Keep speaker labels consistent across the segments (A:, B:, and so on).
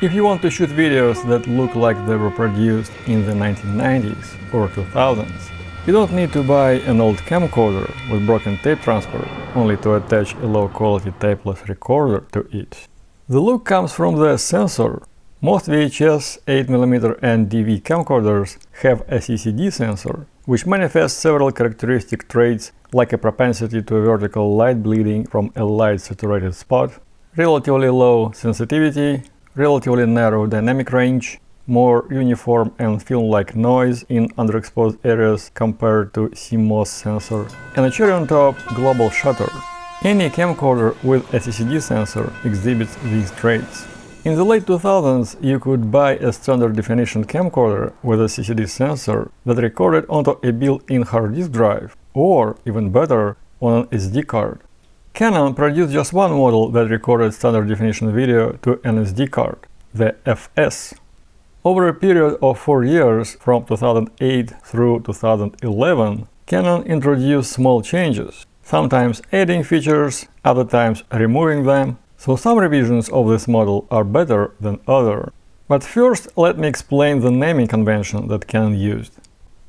A: If you want to shoot videos that look like they were produced in the 1990s or 2000s, you don't need to buy an old camcorder with broken tape transfer, only to attach a low-quality tapeless recorder to it. The look comes from the sensor. Most VHS, 8mm and DV camcorders have a CCD sensor, which manifests several characteristic traits like a propensity to vertical light bleeding from a light-saturated spot, relatively low sensitivity, relatively narrow dynamic range, more uniform and film-like noise in underexposed areas compared to CMOS sensor, and a cherry on top global shutter. Any camcorder with a CCD sensor exhibits these traits. In the late 2000s, you could buy a standard definition camcorder with a CCD sensor that recorded onto a built-in hard disk drive, or, even better, on an SD card. Canon produced just one model that recorded standard definition video to an SD card, the FS. Over a period of 4 years, from 2008 through 2011, Canon introduced small changes, sometimes adding features, other times removing them, so some revisions of this model are better than others. But first, let me explain the naming convention that Canon used.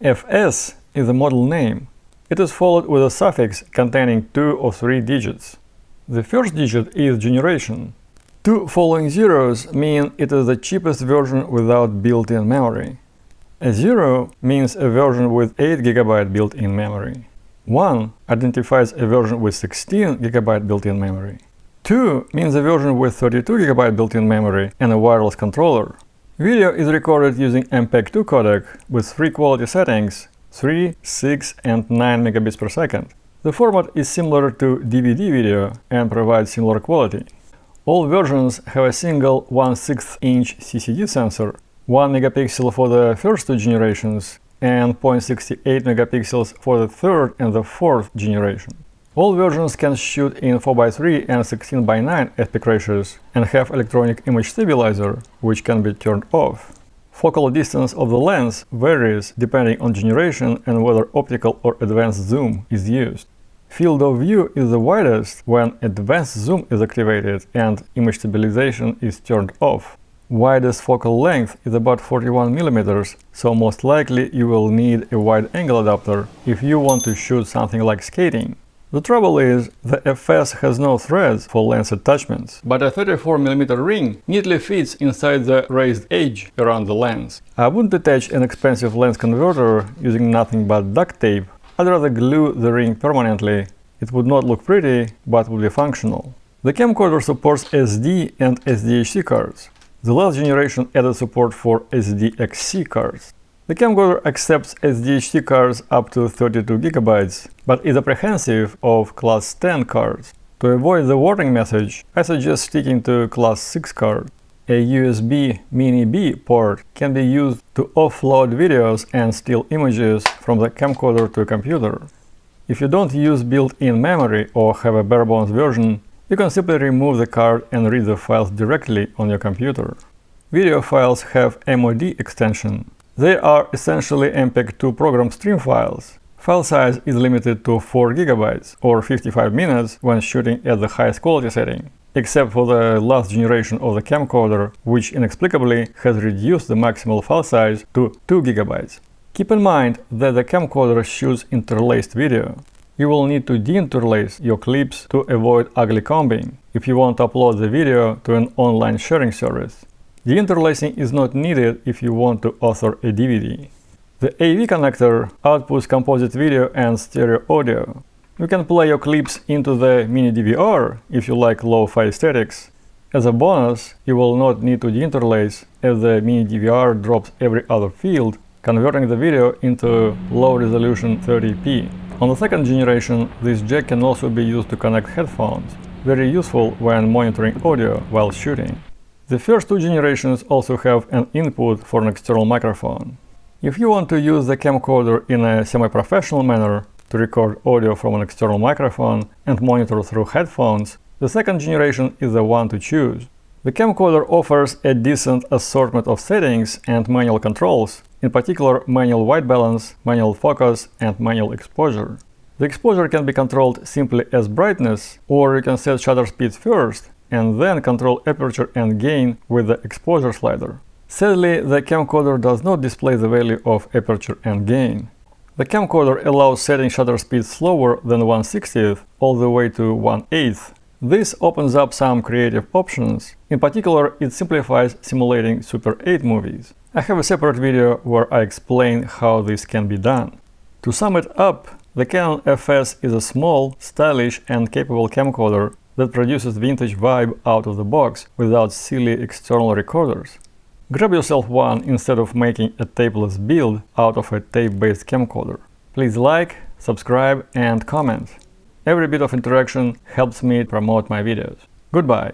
A: FS is a model name. It is followed with a suffix containing 2 or 3 digits. The first digit is generation. 2 following zeros mean it is the cheapest version without built-in memory. A 0 means a version with 8 GB built-in memory. 1 identifies a version with 16 GB built-in memory. 2 means a version with 32 GB built-in memory and a wireless controller. Video is recorded using MPEG-2 codec with 3 quality settings: 3, 6 and 9 megabits per second. The format is similar to DVD video and provides similar quality. All versions have a single 1/6 inch CCD sensor, 1 megapixel for the first 2 generations and 0.68 megapixels for the third and the fourth generation. All versions can shoot in 4:3 and 16:9 aspect ratios and have electronic image stabilizer, which can be turned off. Focal distance of the lens varies depending on generation and whether optical or advanced zoom is used. Field of view is the widest when advanced zoom is activated and image stabilization is turned off. Widest focal length is about 41 mm, so most likely you will need a wide-angle adapter if you want to shoot something like skating. The trouble is, the FS has no threads for lens attachments, but a 34mm ring neatly fits inside the raised edge around the lens. I wouldn't attach an expensive lens converter using nothing but duct tape. I'd rather glue the ring permanently. It would not look pretty, but would be functional. The camcorder supports SD and SDHC cards. The last generation added support for SDXC cards. The camcorder accepts SDHC cards up to 32 GB, but is apprehensive of Class 10 cards. To avoid the warning message, I suggest sticking to Class 6 card. A USB Mini-B port can be used to offload videos and still images from the camcorder to a computer. If you don't use built-in memory or have a bare-bones version, you can simply remove the card and read the files directly on your computer. Video files have MOD extension. They are essentially MPEG-2 program stream files. File size is limited to 4 GB or 55 minutes when shooting at the highest quality setting, except for the last generation of the camcorder, which inexplicably has reduced the maximal file size to 2 GB. Keep in mind that the camcorder shoots interlaced video. You will need to deinterlace your clips to avoid ugly combing if you want to upload the video to an online sharing service. The interlacing is not needed if you want to author a DVD. The AV connector outputs composite video and stereo audio. You can play your clips into the mini DVR if you like lo-fi aesthetics. As a bonus, you will not need to deinterlace as the mini DVR drops every other field, converting the video into low-resolution 30p. On the second generation, this jack can also be used to connect headphones, very useful when monitoring audio while shooting. The first 2 generations also have an input for an external microphone. If you want to use the camcorder in a semi-professional manner to record audio from an external microphone and monitor through headphones, the second generation is the one to choose. The camcorder offers a decent assortment of settings and manual controls, in particular manual white balance, manual focus, and manual exposure. The exposure can be controlled simply as brightness, or you can set shutter speed first and then control aperture and gain with the exposure slider. Sadly, the camcorder does not display the value of aperture and gain. The camcorder allows setting shutter speed slower than 1/60th all the way to 1/8th. This opens up some creative options. In particular, it simplifies simulating Super 8 movies. I have a separate video where I explain how this can be done. To sum it up, the Canon FS is a small, stylish and capable camcorder that produces vintage vibe out of the box without silly external recorders. Grab yourself one instead of making a tapeless build out of a tape-based camcorder. Please like, subscribe and comment. Every bit of interaction helps me promote my videos. Goodbye!